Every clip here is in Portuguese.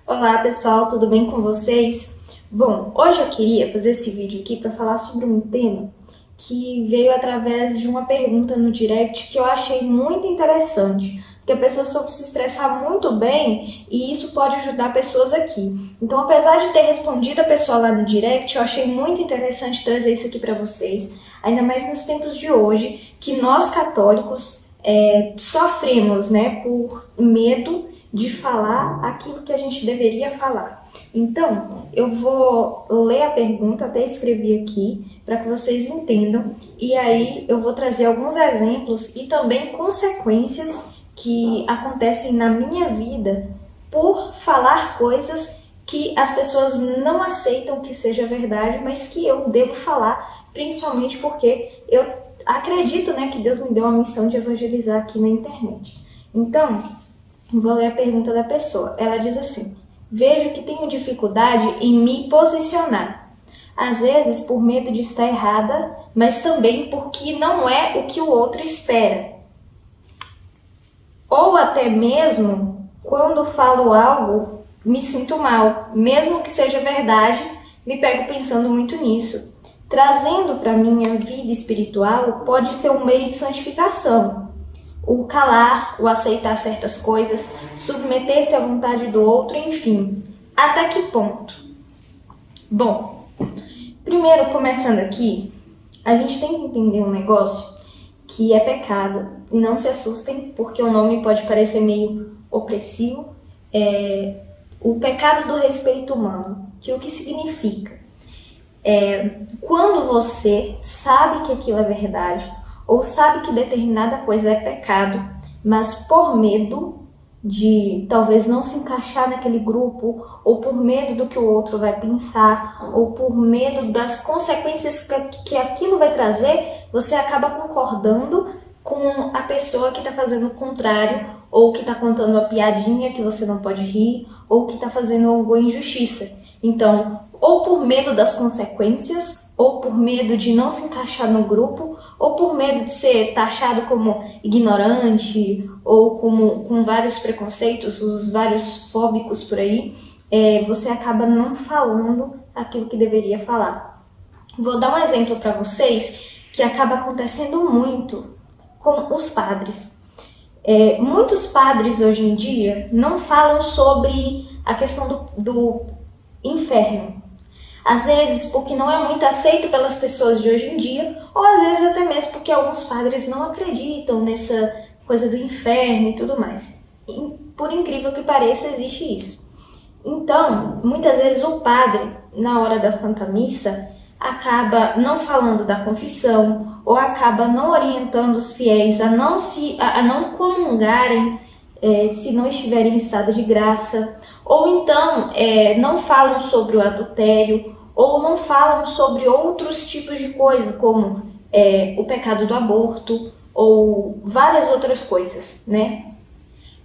Olá pessoal, tudo bem com vocês? Bom, hoje eu queria fazer esse vídeo aqui para falar sobre um tema que veio através de uma pergunta no direct que eu achei muito interessante, porque a pessoa soube se expressar muito bem e isso pode ajudar pessoas aqui. Então, apesar de ter respondido a pessoa lá no direct, eu achei muito interessante trazer isso aqui para vocês, ainda mais nos tempos de hoje, que nós católicos sofremos, por medo de falar aquilo que a gente deveria falar. Então, eu vou ler a pergunta, até escrevi aqui, para que vocês entendam, e aí eu vou trazer alguns exemplos e também consequências que acontecem na minha vida por falar coisas que as pessoas não aceitam que seja verdade, mas que eu devo falar, principalmente porque eu acredito, que Deus me deu a missão de evangelizar aqui na internet. Então, vou ler a pergunta da pessoa. Ela diz assim: vejo que tenho dificuldade em me posicionar. Às vezes por medo de estar errada, mas também porque não é o que o outro espera. Ou até mesmo quando falo algo, me sinto mal. Mesmo que seja verdade, me pego pensando muito nisso. Trazendo para minha vida espiritual pode ser um meio de santificação. O calar, o aceitar certas coisas, submeter-se à vontade do outro, enfim. Até que ponto? Bom, primeiro, começando aqui, a gente tem que entender um negócio que é pecado. E não se assustem, porque o nome pode parecer meio opressivo. O pecado do respeito humano. Que o que significa? Quando você sabe que aquilo é verdade, ou sabe que determinada coisa é pecado, mas por medo de talvez não se encaixar naquele grupo, ou por medo do que o outro vai pensar, ou por medo das consequências que aquilo vai trazer, você acaba concordando com a pessoa que está fazendo o contrário, ou que está contando uma piadinha que você não pode rir, ou que está fazendo alguma injustiça. Então, ou por medo das consequências, ou por medo de não se encaixar no grupo, ou por medo de ser taxado como ignorante, ou com vários preconceitos, os vários fóbicos por aí, você acaba não falando aquilo que deveria falar. Vou dar um exemplo para vocês que acaba acontecendo muito com os padres. Muitos padres hoje em dia não falam sobre a questão do inferno. Às vezes porque não é muito aceito pelas pessoas de hoje em dia, ou às vezes até mesmo porque alguns padres não acreditam nessa coisa do inferno e tudo mais. E, por incrível que pareça, existe isso. Então, muitas vezes o padre, na hora da Santa Missa, acaba não falando da confissão, ou acaba não orientando os fiéis a não comungarem se não estiverem em estado de graça, ou então não falam sobre o adultério, ou não falam sobre outros tipos de coisa, como o pecado do aborto, ou várias outras coisas,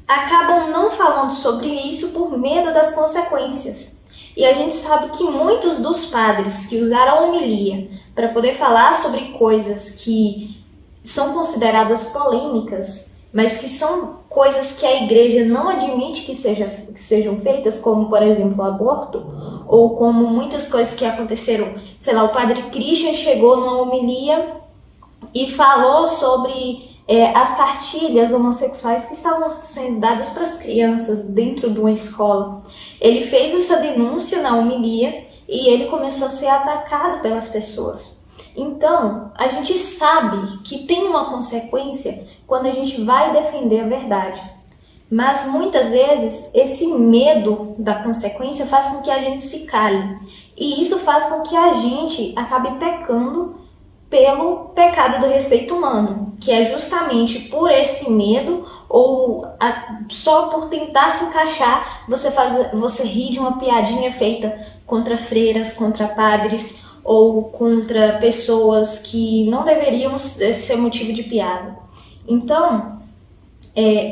Acabam não falando sobre isso por medo das consequências. E a gente sabe que muitos dos padres que usaram a homilia para poder falar sobre coisas que são consideradas polêmicas, mas que são coisas que a igreja não admite que sejam feitas, como, por exemplo, o aborto, ou como muitas coisas que aconteceram. O padre Christian chegou numa homilia e falou sobre as cartilhas homossexuais que estavam sendo dadas para as crianças dentro de uma escola. Ele fez essa denúncia na homilia e ele começou a ser atacado pelas pessoas. Então, a gente sabe que tem uma consequência quando a gente vai defender a verdade. Mas muitas vezes esse medo da consequência faz com que a gente se cale. E isso faz com que a gente acabe pecando pelo pecado do respeito humano, que é justamente por esse medo ou só por tentar se encaixar, você ri de uma piadinha feita contra freiras, contra padres, ou contra pessoas que não deveriam ser motivo de piada. Então,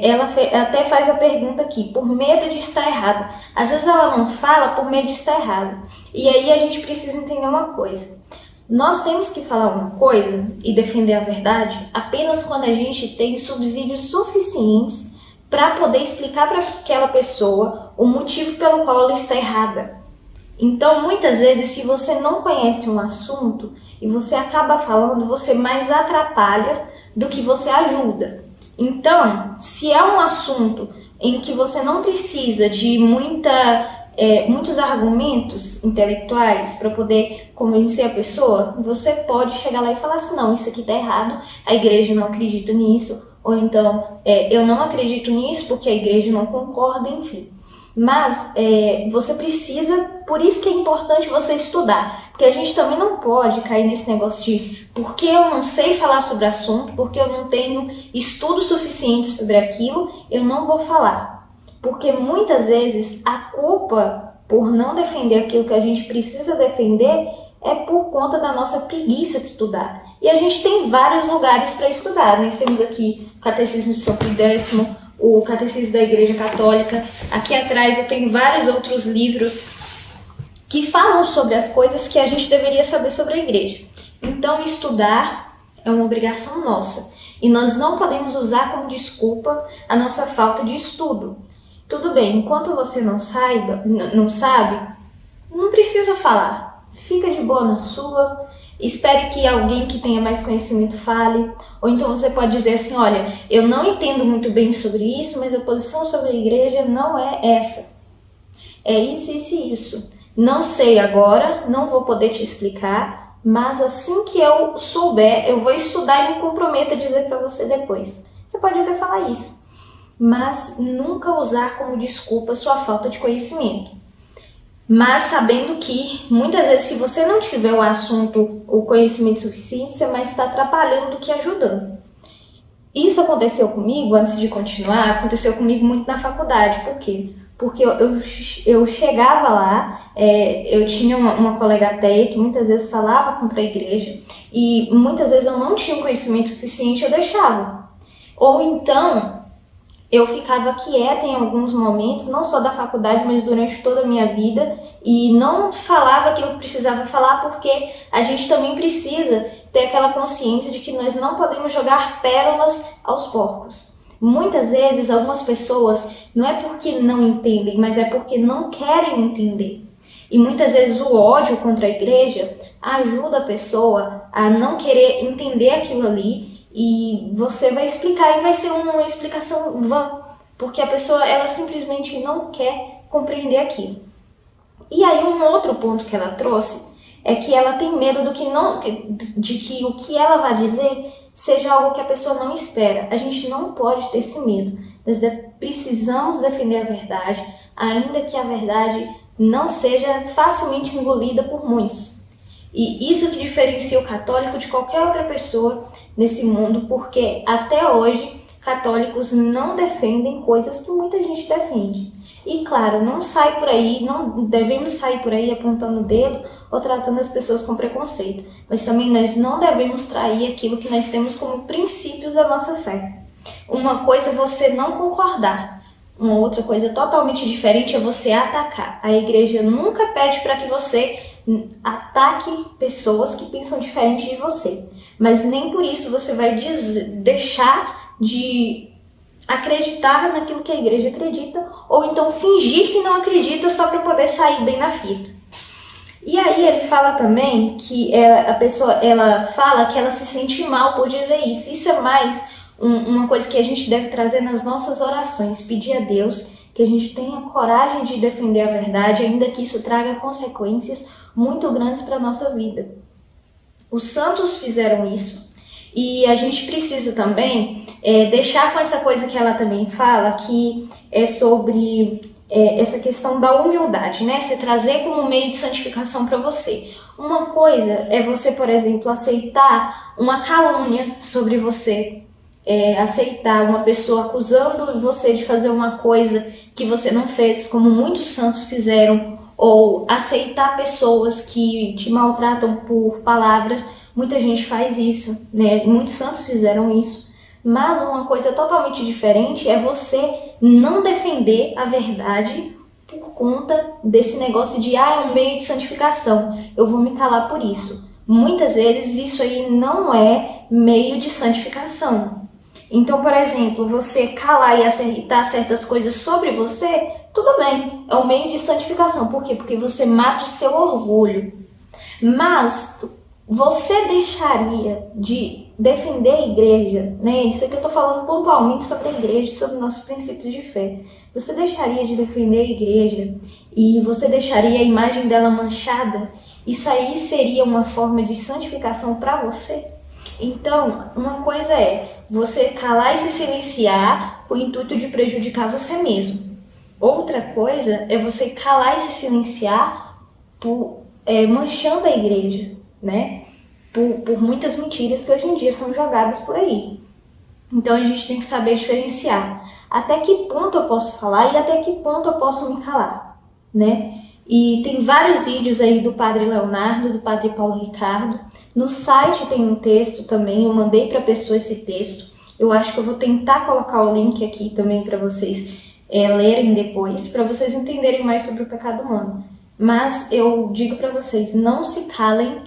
ela até faz a pergunta aqui, por medo de estar errada. Às vezes ela não fala por medo de estar errada. E aí a gente precisa entender uma coisa. Nós temos que falar uma coisa e defender a verdade apenas quando a gente tem subsídios suficientes para poder explicar para aquela pessoa o motivo pelo qual ela está errada. Então, muitas vezes, se você não conhece um assunto e você acaba falando, você mais atrapalha do que você ajuda. Então, se é um assunto em que você não precisa de muitos argumentos intelectuais para poder convencer a pessoa, você pode chegar lá e falar assim, não, isso aqui está errado, a igreja não acredita nisso, ou então, eu não acredito nisso porque a igreja não concorda, enfim. Mas você precisa, por isso que é importante você estudar, porque a gente também não pode cair nesse negócio de porque eu não sei falar sobre o assunto, porque eu não tenho estudo suficiente sobre aquilo, eu não vou falar. Porque muitas vezes a culpa por não defender aquilo que a gente precisa defender é por conta da nossa preguiça de estudar. E a gente tem vários lugares para estudar. Nós temos aqui o Catecismo de São Pio X, o Catecismo da Igreja Católica. Aqui atrás eu tenho vários outros livros que falam sobre as coisas que a gente deveria saber sobre a igreja. Então, estudar é uma obrigação nossa. E nós não podemos usar como desculpa a nossa falta de estudo. Tudo bem, enquanto você não sabe, não precisa falar. Fica de boa na sua, espere que alguém que tenha mais conhecimento fale. Ou então você pode dizer assim, olha, eu não entendo muito bem sobre isso, mas a posição sobre a igreja não é essa. É isso, isso e isso. Não sei agora, não vou poder te explicar, mas assim que eu souber, eu vou estudar e me comprometo a dizer para você depois. Você pode até falar isso. Mas nunca usar como desculpa sua falta de conhecimento. Mas sabendo que, muitas vezes, se você não tiver o assunto, o conhecimento suficiente, você mais está atrapalhando do que ajudando. Isso aconteceu comigo, antes de continuar, aconteceu comigo muito na faculdade. Por quê? Porque eu chegava lá, eu tinha uma colega ateia que muitas vezes falava contra a igreja, e muitas vezes eu não tinha um conhecimento suficiente, eu deixava. Ou então eu ficava quieta em alguns momentos, não só da faculdade, mas durante toda a minha vida, e não falava aquilo que precisava falar, porque a gente também precisa ter aquela consciência de que nós não podemos jogar pérolas aos porcos. Muitas vezes, algumas pessoas, não é porque não entendem, mas é porque não querem entender. E muitas vezes o ódio contra a igreja ajuda a pessoa a não querer entender aquilo ali, e você vai explicar e vai ser uma explicação vã, porque a pessoa ela simplesmente não quer compreender aquilo. E aí um outro ponto que ela trouxe é que ela tem medo de que o que ela vai dizer seja algo que a pessoa não espera. A gente não pode ter esse medo. Nós precisamos defender a verdade, ainda que a verdade não seja facilmente engolida por muitos. E isso que diferencia o católico de qualquer outra pessoa nesse mundo, porque até hoje católicos não defendem coisas que muita gente defende. E claro, não devemos sair por aí apontando o dedo ou tratando as pessoas com preconceito, mas também nós não devemos trair aquilo que nós temos como princípios da nossa fé. Uma coisa é você não concordar, uma outra coisa totalmente diferente é você atacar. A igreja nunca pede para que você ataque pessoas que pensam diferente de você, mas nem por isso você vai deixar de acreditar naquilo que a igreja acredita, ou então fingir que não acredita só para poder sair bem na fita. E aí ele fala também que a pessoa ela fala que ela se sente mal por dizer isso. Isso é mais uma coisa que a gente deve trazer nas nossas orações, pedir a Deus que a gente tenha coragem de defender a verdade, ainda que isso traga consequências muito grandes para a nossa vida. Os santos fizeram isso, e a gente precisa também deixar com essa coisa que ela também fala, que é sobre essa questão da humildade, né? Você trazer como meio de santificação para você. Uma coisa é você, por exemplo, aceitar uma calúnia sobre você, aceitar uma pessoa acusando você de fazer uma coisa que você não fez, como muitos santos fizeram, ou aceitar pessoas que te maltratam por palavras. Muita gente faz isso, né? Muitos santos fizeram isso. Mas uma coisa totalmente diferente é você não defender a verdade por conta desse negócio de é um meio de santificação, eu vou me calar por isso. Muitas vezes isso aí não é meio de santificação. Então, por exemplo, você calar e aceitar certas coisas sobre você, tudo bem, é um meio de santificação. Por quê? Porque você mata o seu orgulho. Mas você deixaria de defender a igreja, né? Isso aqui eu estou falando pontualmente sobre a igreja, sobre nossos princípios de fé. Você deixaria de defender a igreja e você deixaria a imagem dela manchada? Isso aí seria uma forma de santificação para você? Então, uma coisa é você calar e se silenciar com o intuito de prejudicar você mesmo. Outra coisa é você calar e se silenciar manchando a igreja, né? Por muitas mentiras que hoje em dia são jogadas por aí. Então a gente tem que saber diferenciar até que ponto eu posso falar e até que ponto eu posso me calar, né? E tem vários vídeos aí do Padre Leonardo, do Padre Paulo Ricardo. No site tem um texto também, eu mandei para a pessoa esse texto. Eu acho que eu vou tentar colocar o link aqui também para vocês lerem depois, para vocês entenderem mais sobre o pecado humano. Mas eu digo para vocês, não se calem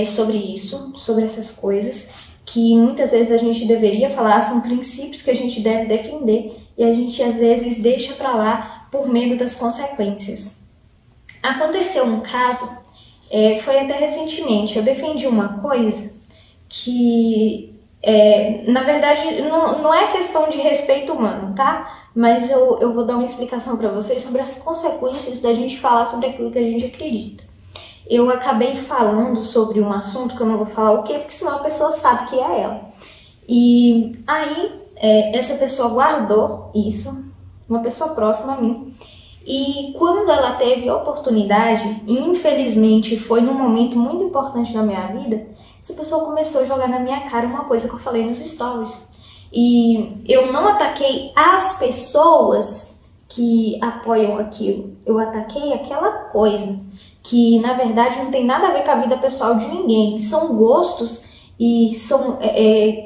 sobre isso, sobre essas coisas, que muitas vezes a gente deveria falar, são princípios que a gente deve defender e a gente às vezes deixa para lá por medo das consequências. Aconteceu um caso, foi até recentemente, eu defendi uma coisa que, na verdade, não é questão de respeito humano, tá? Mas eu vou dar uma explicação para vocês sobre as consequências da gente falar sobre aquilo que a gente acredita. Eu acabei falando sobre um assunto que eu não vou falar o quê, porque senão a pessoa sabe que é ela. E aí, essa pessoa guardou isso, uma pessoa próxima a mim, e quando ela teve a oportunidade, e infelizmente foi num momento muito importante na minha vida, essa pessoa começou a jogar na minha cara uma coisa que eu falei nos stories. E eu não ataquei as pessoas que apoiam aquilo, eu ataquei aquela coisa que na verdade não tem nada a ver com a vida pessoal de ninguém, são gostos e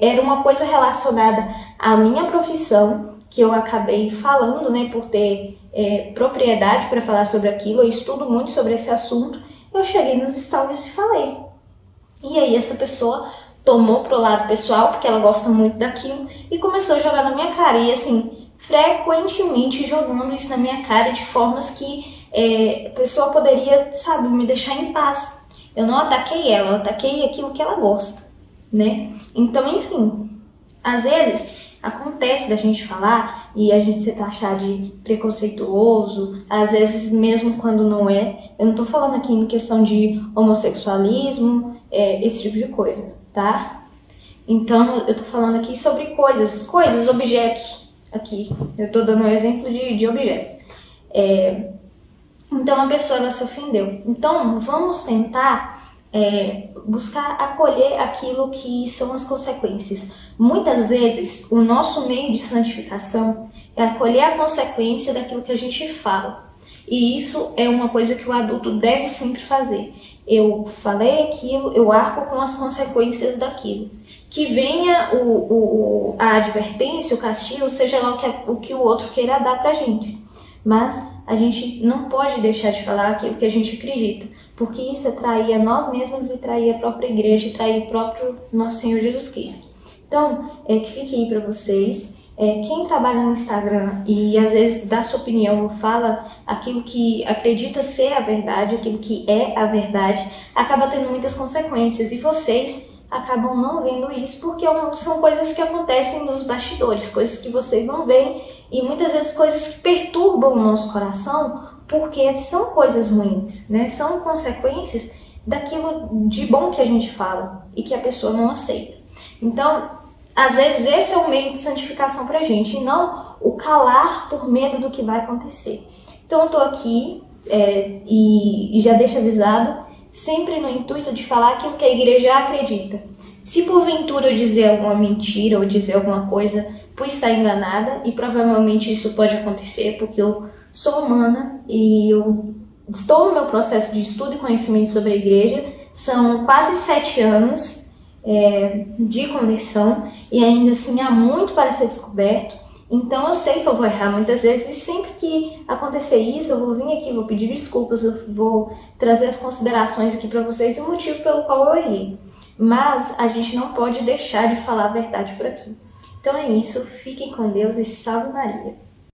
era uma coisa relacionada à minha profissão, que eu acabei falando, né, por ter propriedade para falar sobre aquilo, eu estudo muito sobre esse assunto, eu cheguei nos stories e falei. E aí essa pessoa tomou pro lado pessoal, porque ela gosta muito daquilo, e começou a jogar na minha cara, e assim, frequentemente jogando isso na minha cara de formas que a pessoa poderia, sabe, me deixar em paz. Eu não ataquei ela, eu ataquei aquilo que ela gosta, né? Então, enfim, às vezes acontece da gente falar e a gente ser taxado de preconceituoso, às vezes mesmo quando não é. Eu não tô falando aqui em questão de homossexualismo, esse tipo de coisa, tá? Então, eu tô falando aqui sobre coisas, objetos, aqui. Eu tô dando um exemplo de objetos. Então, a pessoa ela se ofendeu. Então, vamos tentar buscar acolher aquilo que são as consequências. Muitas vezes, o nosso meio de santificação é acolher a consequência daquilo que a gente fala. E isso é uma coisa que o adulto deve sempre fazer. Eu falei aquilo, eu arco com as consequências daquilo. Que venha a advertência, o castigo, seja lá o que o outro queira dar pra gente. Mas a gente não pode deixar de falar aquilo que a gente acredita, porque isso é trair a nós mesmos e trair a própria igreja e trair o próprio nosso Senhor Jesus Cristo. Então, que fique aí para vocês. Quem trabalha no Instagram e às vezes dá sua opinião, fala aquilo que acredita ser a verdade, aquilo que é a verdade, acaba tendo muitas consequências e vocês acabam não vendo isso porque são coisas que acontecem nos bastidores, coisas que vocês não veem e muitas vezes coisas que perturbam o nosso coração porque são coisas ruins, né? São consequências daquilo de bom que a gente fala e que a pessoa não aceita. Então, às vezes esse é o meio de santificação pra gente, e não o calar por medo do que vai acontecer. Então eu tô aqui e já deixo avisado, sempre no intuito de falar aquilo que a igreja acredita. Se porventura eu dizer alguma mentira ou dizer alguma coisa por estar enganada, e provavelmente isso pode acontecer porque eu sou humana e eu estou no meu processo de estudo e conhecimento sobre a igreja, são quase 7 anos de conversão e ainda assim há muito para ser descoberto. Então eu sei que eu vou errar muitas vezes e sempre que acontecer isso eu vou vir aqui, vou pedir desculpas, eu vou trazer as considerações aqui para vocês e o motivo pelo qual eu errei. Mas a gente não pode deixar de falar a verdade por aqui. Então é isso, fiquem com Deus e salve Maria.